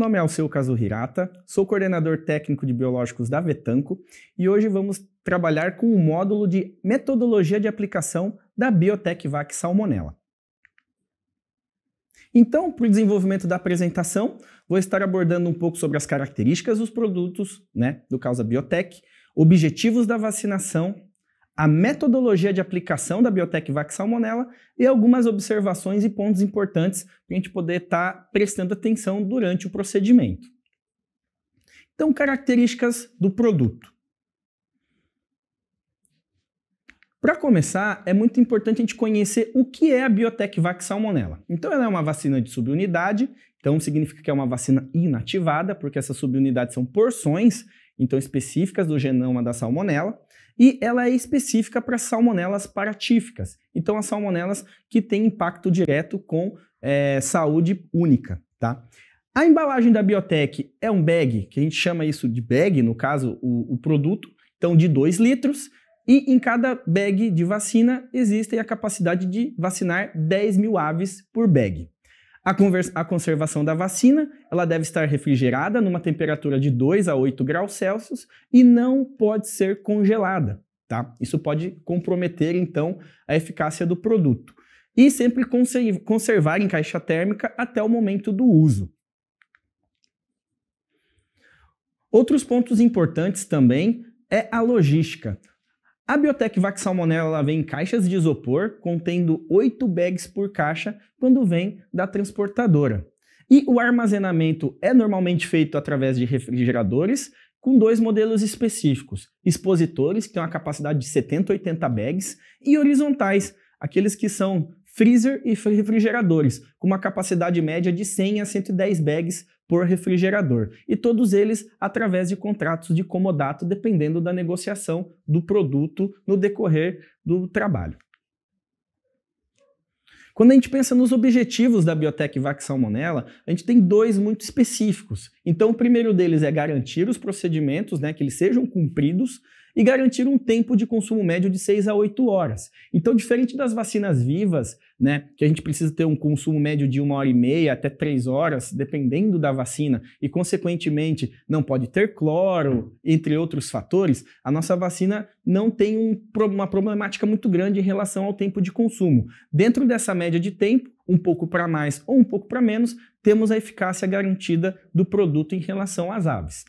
nome é Alceu Kazuhirata, sou coordenador técnico de biológicos da Vetanco e hoje vamos trabalhar com o módulo de metodologia de aplicação da Biotec-Vac Salmonella. Então, para o desenvolvimento da apresentação, vou estar abordando um pouco sobre as características dos produtos, do caso da Biotec, objetivos da vacinação, a metodologia de aplicação da Biotec-Vac Salmonella e algumas observações e pontos importantes para a gente poder estar prestando atenção durante o procedimento. Então, características do produto. Para começar, é muito importante a gente conhecer o que é a Biotec-Vac Salmonella. Então, ela é uma vacina de subunidade, então significa que é uma vacina inativada, porque essas subunidades são porções, então específicas do genoma da salmonela, e ela é específica para salmonelas paratíficas, então as salmonelas que têm impacto direto com saúde única, tá? A embalagem da Biotec é um bag, que a gente chama isso de bag, no caso o produto, então de 2 litros, e em cada bag de vacina existe a capacidade de vacinar 10.000 aves por bag. A conservação da vacina, ela deve estar refrigerada numa temperatura de 2 a 8 graus Celsius e não pode ser congelada, tá? Isso pode comprometer, então, a eficácia do produto. E sempre conservar em caixa térmica até o momento do uso. Outros pontos importantes também é a logística. A Biotec-Vac Salmonella vem em caixas de isopor, contendo 8 bags por caixa quando vem da transportadora. E o armazenamento é normalmente feito através de refrigeradores, com 2 modelos específicos: expositores, que têm uma capacidade de 70 a 80 bags, e horizontais, aqueles que são freezer e refrigeradores, com uma capacidade média de 100 a 110 bags por refrigerador. E todos eles através de contratos de comodato, dependendo da negociação do produto no decorrer do trabalho. Quando a gente pensa nos objetivos da Biotec-Vac Salmonella, a gente tem 2 muito específicos. Então, o primeiro deles é garantir os procedimentos, que eles sejam cumpridos, e garantir um tempo de consumo médio de 6 a 8 horas. Então, diferente das vacinas vivas, que a gente precisa ter um consumo médio de 1h30 até 3 horas, dependendo da vacina, e consequentemente não pode ter cloro, entre outros fatores, a nossa vacina não tem uma problemática muito grande em relação ao tempo de consumo. Dentro dessa média de tempo, um pouco para mais ou um pouco para menos, temos a eficácia garantida do produto em relação às aves.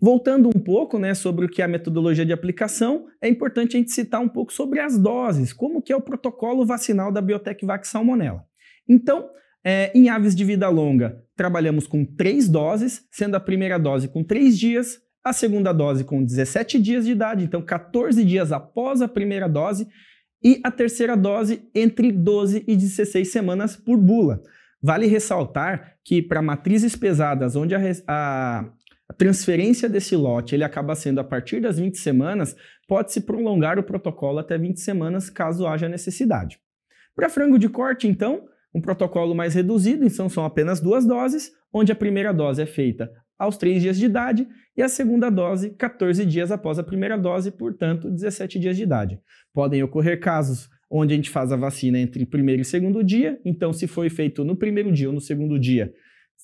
Voltando um pouco sobre o que é a metodologia de aplicação, é importante a gente citar um pouco sobre as doses, como que é o protocolo vacinal da Biotec-Vac Salmonella. Então, em aves de vida longa, trabalhamos com 3 doses, sendo a primeira dose com 3 dias, a segunda dose com 17 dias de idade, então 14 dias após a primeira dose, e a terceira dose entre 12 e 16 semanas por bula. Vale ressaltar que para matrizes pesadas, onde a transferência desse lote ele acaba sendo a partir das 20 semanas, pode-se prolongar o protocolo até 20 semanas, caso haja necessidade. Para frango de corte, então, um protocolo mais reduzido, então são apenas 2 doses, onde a primeira dose é feita aos 3 dias de idade e a segunda dose 14 dias após a primeira dose, portanto 17 dias de idade. Podem ocorrer casos onde a gente faz a vacina entre o primeiro e segundo dia, então se foi feito no primeiro dia ou no segundo dia,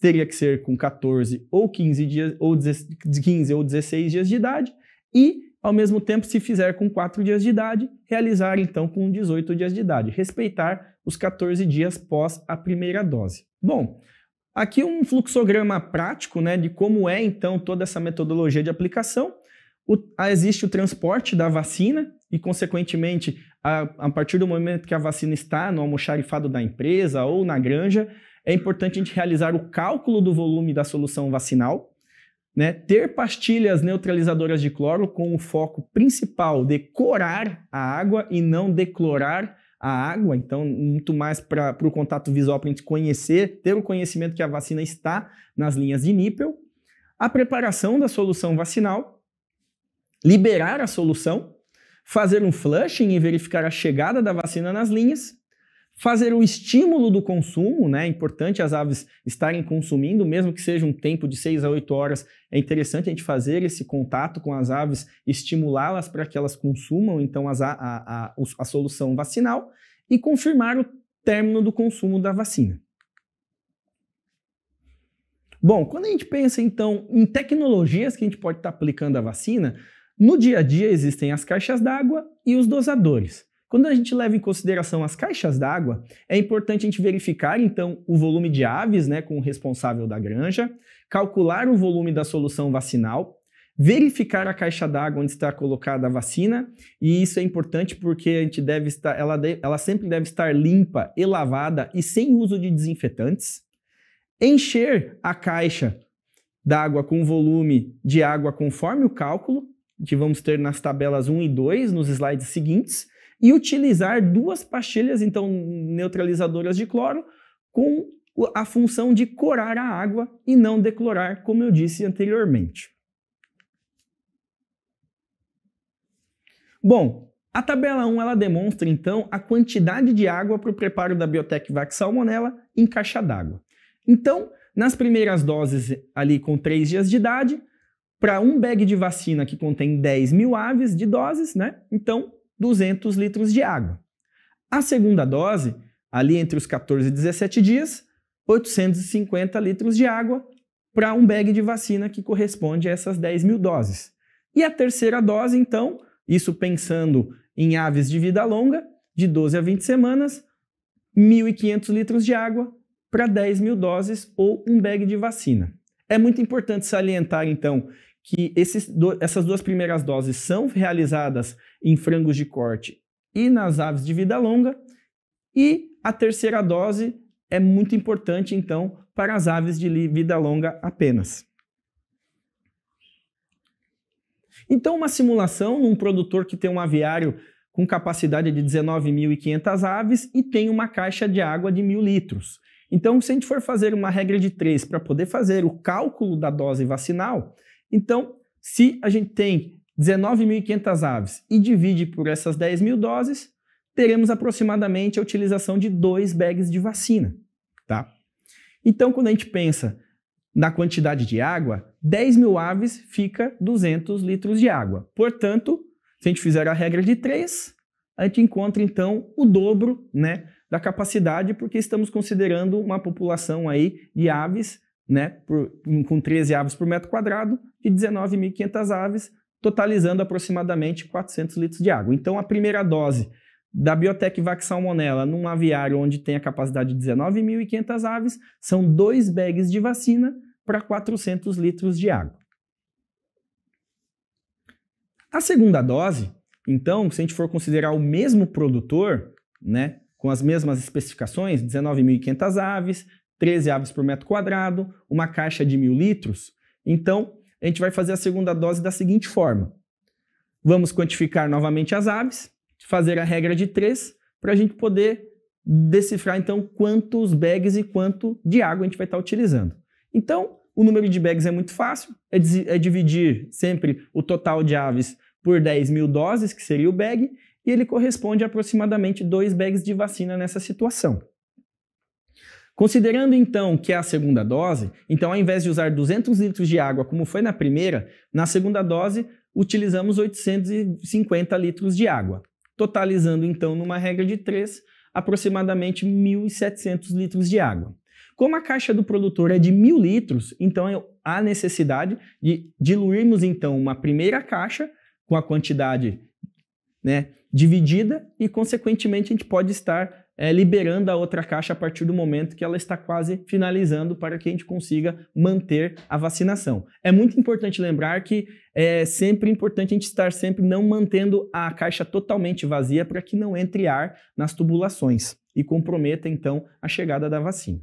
teria que ser com 14 ou 15 dias, ou 15 ou 16 dias de idade, e, ao mesmo tempo, se fizer com 4 dias de idade, realizar, então, com 18 dias de idade. Respeitar os 14 dias pós a primeira dose. Bom, aqui um fluxograma prático, de como é, então, toda essa metodologia de aplicação. Existe o transporte da vacina e, consequentemente, a partir do momento que a vacina está no almoxarifado da empresa ou na granja, é importante a gente realizar o cálculo do volume da solução vacinal, ter pastilhas neutralizadoras de cloro com o foco principal de corar a água e não declorar a água, então muito mais para o contato visual, para a gente conhecer, ter o conhecimento que a vacina está nas linhas de nípel, a preparação da solução vacinal, liberar a solução, fazer um flushing e verificar a chegada da vacina nas linhas, fazer o estímulo do consumo, é importante as aves estarem consumindo, mesmo que seja um tempo de 6 a 8 horas, é interessante a gente fazer esse contato com as aves, estimulá-las para que elas consumam, então, a solução vacinal e confirmar o término do consumo da vacina. Bom, quando a gente pensa então em tecnologias que a gente pode estar aplicando a vacina, no dia a dia existem as caixas d'água e os dosadores. Quando a gente leva em consideração as caixas d'água, é importante a gente verificar então o volume de aves, né, com o responsável da granja, calcular o volume da solução vacinal, verificar a caixa d'água onde está colocada a vacina, e isso é importante porque a gente deve estar, ela sempre deve estar limpa e lavada e sem uso de desinfetantes. Encher a caixa d'água com volume de água conforme o cálculo, que vamos ter nas tabelas 1 e 2, nos slides seguintes, e utilizar 2 pastilhas, então, neutralizadoras de cloro, com a função de corar a água e não declorar, como eu disse anteriormente. Bom, a tabela 1 ela demonstra, então, a quantidade de água para o preparo da Biotec Vac Salmonella em caixa d'água. Então, nas primeiras doses, ali com 3 dias de idade, para um bag de vacina que contém 10.000 aves de doses, né? Então, 200 litros de água. A segunda dose, ali entre os 14 e 17 dias, 850 litros de água para um bag de vacina que corresponde a essas 10.000 doses. E a terceira dose, então, isso pensando em aves de vida longa, de 12 a 20 semanas, 1.500 litros de água para 10.000 doses ou um bag de vacina. É muito importante salientar, então, que essas 2 primeiras doses são realizadas em frangos de corte e nas aves de vida longa, e a terceira dose é muito importante, então, para as aves de vida longa apenas. Então, uma simulação num produtor que tem um aviário com capacidade de 19.500 aves e tem uma caixa de água de 1.000 litros. Então, se a gente for fazer uma regra de 3 para poder fazer o cálculo da dose vacinal, então, se a gente tem 19.500 aves e divide por essas 10.000 doses, teremos aproximadamente a utilização de 2 bags de vacina, tá? Então, quando a gente pensa na quantidade de água, 10.000 aves fica 200 litros de água. Portanto, se a gente fizer a regra de 3, a gente encontra, então, o dobro, né, da capacidade, porque estamos considerando uma população aí de aves, né, com 13 aves por metro quadrado, de 19.500 aves, totalizando aproximadamente 400 litros de água. Então, a primeira dose da Biotec Vac Salmonella num aviário onde tem a capacidade de 19.500 aves, são 2 bags de vacina para 400 litros de água. A segunda dose, então, se a gente for considerar o mesmo produtor, né, com as mesmas especificações, 19.500 aves, 13 aves por metro quadrado, uma caixa de 1.000 litros, então a gente vai fazer a segunda dose da seguinte forma. Vamos quantificar novamente as aves, fazer a regra de 3, para a gente poder decifrar então quantos bags e quanto de água a gente vai estar utilizando. Então, o número de bags é muito fácil, é dividir sempre o total de aves por 10.000 doses, que seria o bag, e ele corresponde a aproximadamente 2 bags de vacina nessa situação. Considerando então que é a segunda dose, então ao invés de usar 200 litros de água como foi na primeira, na segunda dose utilizamos 850 litros de água, totalizando então numa regra de 3 aproximadamente 1.700 litros de água. Como a caixa do produtor é de 1.000 litros, então há necessidade de diluirmos então uma primeira caixa com a quantidade, né, dividida e consequentemente a gente pode estar liberando a outra caixa a partir do momento que ela está quase finalizando para que a gente consiga manter a vacinação. É muito importante lembrar que é sempre importante a gente estar sempre não mantendo a caixa totalmente vazia para que não entre ar nas tubulações e comprometa então a chegada da vacina.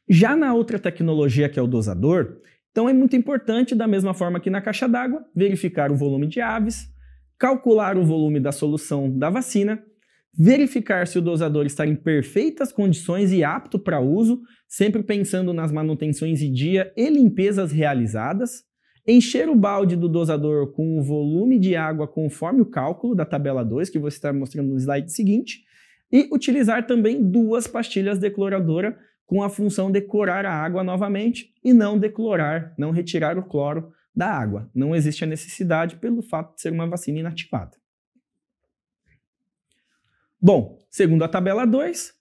Já na outra tecnologia que é o dosador, então é muito importante, da mesma forma que na caixa d'água, verificar o volume de aves, calcular o volume da solução da vacina, verificar se o dosador está em perfeitas condições e apto para uso, sempre pensando nas manutenções de dia e limpezas realizadas, encher o balde do dosador com o volume de água conforme o cálculo da tabela 2, que vou estar mostrando no slide seguinte, e utilizar também 2 pastilhas decloradoras com a função de corar a água novamente e não declorar, não retirar o cloro da água. Não existe a necessidade pelo fato de ser uma vacina inativada. Bom, segundo a tabela 2,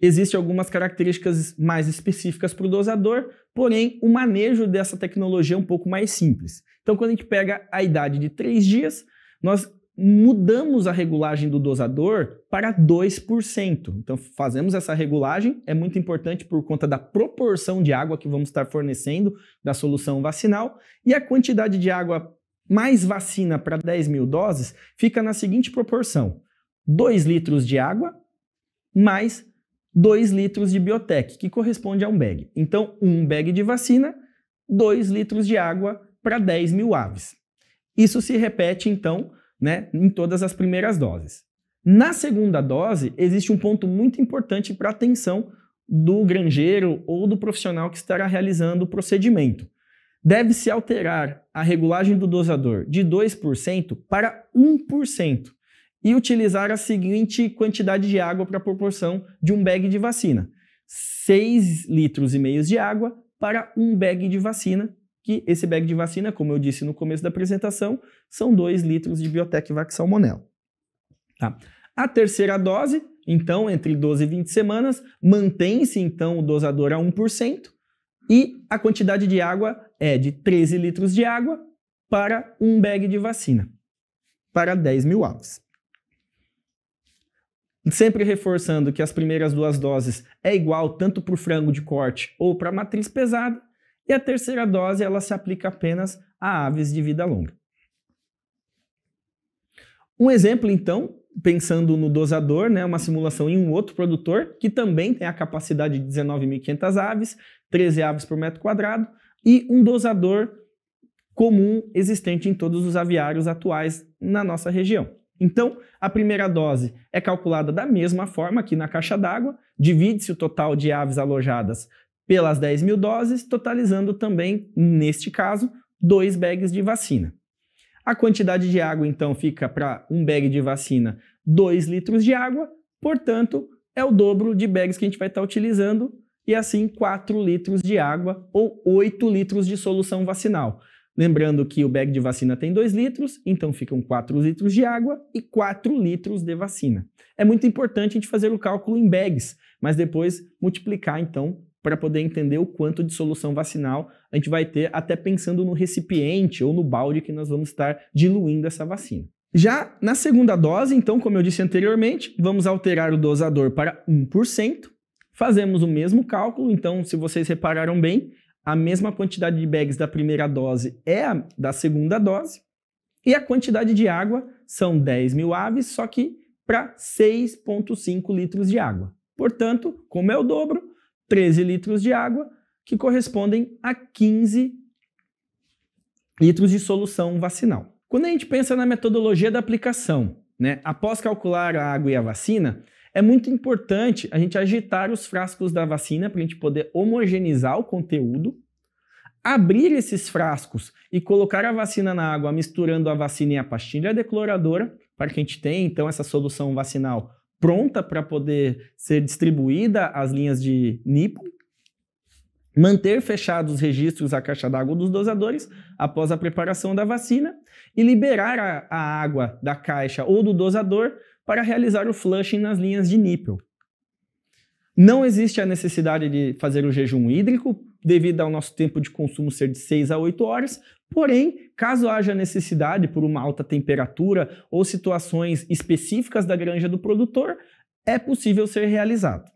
Existem algumas características mais específicas para o dosador, porém o manejo dessa tecnologia é um pouco mais simples. Então, quando a gente pega a idade de 3 dias, nós mudamos a regulagem do dosador para 2%. Então, fazemos essa regulagem, é muito importante por conta da proporção de água que vamos estar fornecendo da solução vacinal, e a quantidade de água mais vacina para 10 mil doses fica na seguinte proporção: 2 litros de água mais 2 litros de biotec, que corresponde a um bag. Então, um bag de vacina, 2 litros de água para 10 mil aves. Isso se repete, então, em todas as primeiras doses. Na segunda dose, existe um ponto muito importante para a atenção do granjeiro ou do profissional que estará realizando o procedimento. Deve-se alterar a regulagem do dosador de 2% para 1%. E utilizar a seguinte quantidade de água para a proporção de um bag de vacina: 6,5 litros de água para um bag de vacina, que esse bag de vacina, como eu disse no começo da apresentação, são 2 litros de Biotec Vac Salmonella. Tá? A terceira dose, então, entre 12 e 20 semanas, mantém-se então o dosador a 1% e a quantidade de água é de 13 litros de água para um bag de vacina, para 10 mil aves. Sempre reforçando que as primeiras 2 doses é igual tanto para o frango de corte ou para a matriz pesada, e a terceira dose ela se aplica apenas a aves de vida longa. Um exemplo, então, pensando no dosador, uma simulação em um outro produtor, que também tem a capacidade de 19.500 aves, 13 aves por metro quadrado, e um dosador comum existente em todos os aviários atuais na nossa região. Então, a primeira dose é calculada da mesma forma aqui na caixa d'água, divide-se o total de aves alojadas pelas 10 mil doses, totalizando também, neste caso, 2 bags de vacina. A quantidade de água, então, fica para um bag de vacina 2 litros de água, portanto, é o dobro de bags que a gente vai estar utilizando, e assim 4 litros de água ou 8 litros de solução vacinal. Lembrando que o bag de vacina tem 2 litros, então ficam 4 litros de água e 4 litros de vacina. É muito importante a gente fazer o cálculo em bags, mas depois multiplicar, então, para poder entender o quanto de solução vacinal a gente vai ter, até pensando no recipiente ou no balde que nós vamos estar diluindo essa vacina. Já na segunda dose, então, como eu disse anteriormente, vamos alterar o dosador para 1%. Fazemos o mesmo cálculo, então, se vocês repararam bem, a mesma quantidade de bags da primeira dose é a da segunda dose, e a quantidade de água são 10 mil aves, só que para 6,5 litros de água. Portanto, como é o dobro, 13 litros de água, que correspondem a 15 litros de solução vacinal. Quando a gente pensa na metodologia da aplicação, após calcular a água e a vacina, é muito importante a gente agitar os frascos da vacina para a gente poder homogeneizar o conteúdo, abrir esses frascos e colocar a vacina na água, misturando a vacina e a pastilha decloradora, para que a gente tenha então essa solução vacinal pronta para poder ser distribuída às linhas de NIPO, manter fechados os registros à caixa d'água dos dosadores após a preparação da vacina e liberar a água da caixa ou do dosador para realizar o flushing nas linhas de NIPO. Não existe a necessidade de fazer o jejum hídrico, devido ao nosso tempo de consumo ser de 6 a 8 horas, porém, caso haja necessidade por uma alta temperatura ou situações específicas da granja do produtor, é possível ser realizado.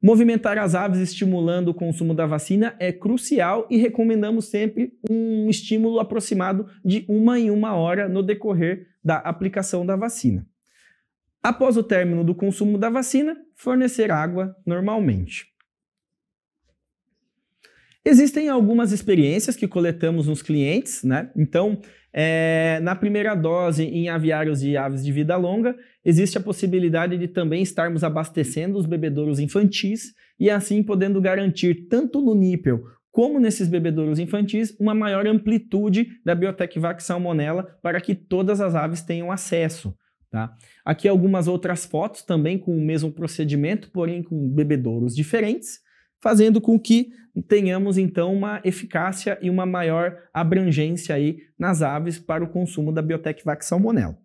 Movimentar as aves estimulando o consumo da vacina é crucial e recomendamos sempre um estímulo aproximado de 1 em 1 hora no decorrer da aplicação da vacina. Após o término do consumo da vacina, fornecer água normalmente. Existem algumas experiências que coletamos nos clientes, Então, na primeira dose em aviários e aves de vida longa, existe a possibilidade de também estarmos abastecendo os bebedouros infantis e assim podendo garantir tanto no nípel como nesses bebedouros infantis uma maior amplitude da Biotec Vac Salmonella para que todas as aves tenham acesso. Tá? Aqui algumas outras fotos também com o mesmo procedimento, porém com bebedouros diferentes, fazendo com que tenhamos então uma eficácia e uma maior abrangência aí nas aves para o consumo da Biotec Vac Salmonella.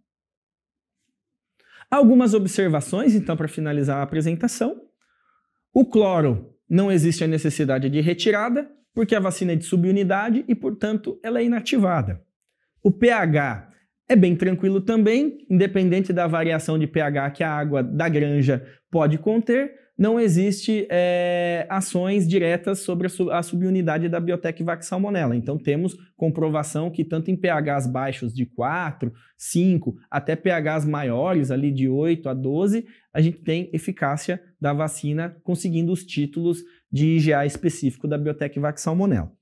Algumas observações então para finalizar a apresentação. O cloro, não existe a necessidade de retirada, porque a vacina é de subunidade e, portanto, ela é inativada. O pH é bem tranquilo também, independente da variação de pH que a água da granja pode conter, não existe ações diretas sobre a subunidade da Biotec Vac Salmonella. Então temos comprovação que tanto em pHs baixos de 4, 5, até pHs maiores ali de 8 a 12, a gente tem eficácia da vacina conseguindo os títulos de IgA específico da Biotec Vac Salmonella.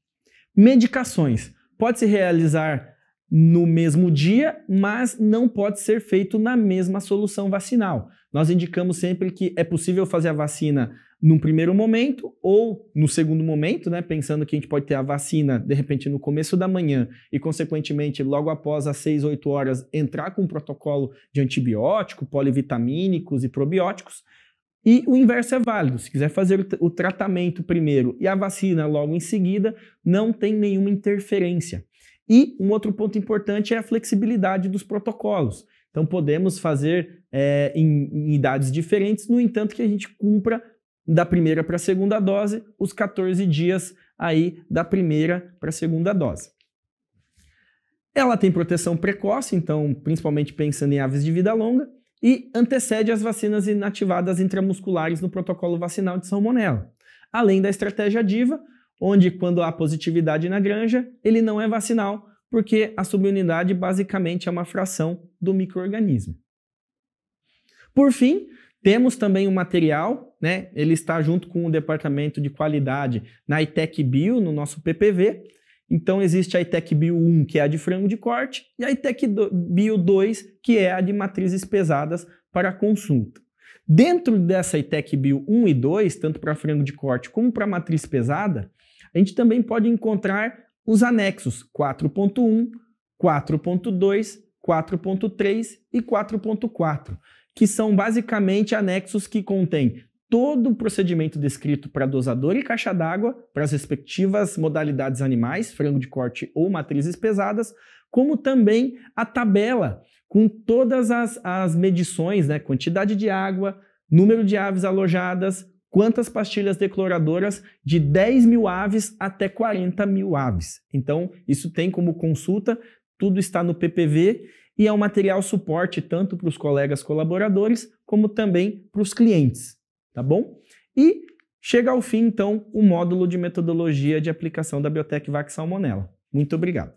Medicações. Pode-se realizar no mesmo dia, mas não pode ser feito na mesma solução vacinal. Nós indicamos sempre que é possível fazer a vacina num primeiro momento ou no segundo momento, né, pensando que a gente pode ter a vacina, de repente, no começo da manhã e, consequentemente, logo após as 6, 8 horas, entrar com um protocolo de antibiótico, polivitamínicos e probióticos. E o inverso é válido. Se quiser fazer o tratamento primeiro e a vacina logo em seguida, não tem nenhuma interferência. E um outro ponto importante é a flexibilidade dos protocolos. Então podemos fazer em idades diferentes, no entanto que a gente cumpra da primeira para a segunda dose os 14 dias aí da primeira para a segunda dose. Ela tem proteção precoce, então principalmente pensando em aves de vida longa, e antecede as vacinas inativadas intramusculares no protocolo vacinal de salmonela. Além da estratégia DIVA, onde quando há positividade na granja, ele não é vacinal, porque a subunidade basicamente é uma fração do micro-organismo. Por fim, temos também um material, né? Ele está junto com o departamento de qualidade na ITEC Bio, no nosso PPV. Então existe a ITEC Bio 1, que é a de frango de corte, e a ITEC Bio 2, que é a de matrizes pesadas para consulta. Dentro dessa ITEC Bio 1 e 2, tanto para frango de corte como para matriz pesada, a gente também pode encontrar os anexos 4.1, 4.2, 4.3 e 4.4, que são basicamente anexos que contêm todo o procedimento descrito para dosador e caixa d'água, para as respectivas modalidades animais, frango de corte ou matrizes pesadas, como também a tabela com todas as medições, né, quantidade de água, número de aves alojadas, quantas pastilhas decloradoras de 10 mil aves até 40 mil aves. Então, isso tem como consulta, tudo está no PPV e é um material suporte tanto para os colegas colaboradores como também para os clientes, tá bom? E chega ao fim, então, o módulo de metodologia de aplicação da Biotec Vac Salmonella. Muito obrigado.